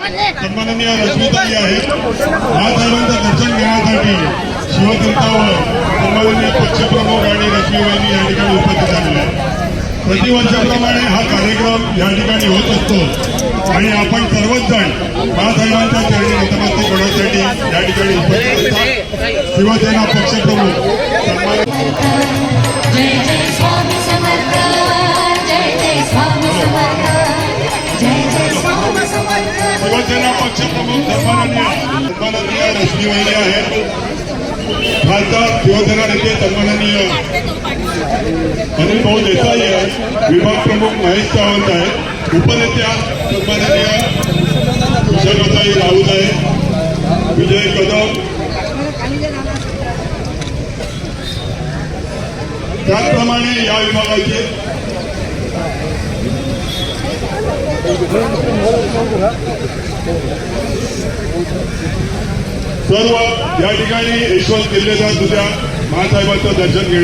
सन्माननीय रश्मिताई आहेत. महासाहेबांचं दर्शन घेण्यासाठी शिवतीर्थावर सन्माननीय पक्षप्रमुख आणि रश्मीबाईंनी या ठिकाणी उपस्थित झालेले आहेत. प्रतिवर्षाप्रमाणे हा कार्यक्रम या ठिकाणी होत असतो आणि आपण सर्वच जण महासाहेबांच्या चरणी नतमस्तक होण्यासाठी या ठिकाणी उपस्थित असतात. शिवसेना पक्षप्रमुख शिवसेना पक्षप्रमुख सन्माननीय रश्मीबाई आहेत. खासदार शिवसेना नेते सन्माननीय अनिल भाऊ देसाई आहेत. विभाग प्रमुख महेश सावंत आहेत. उपनेत्या सन्माननीय विशाखाताई राऊत आहेत. विजय कदम, त्याचप्रमाणे या विभागाचे सर्व या ठिकाणी यशवंत किल्लेदार उद्या महासाहेबांचं दर्शन घेणार.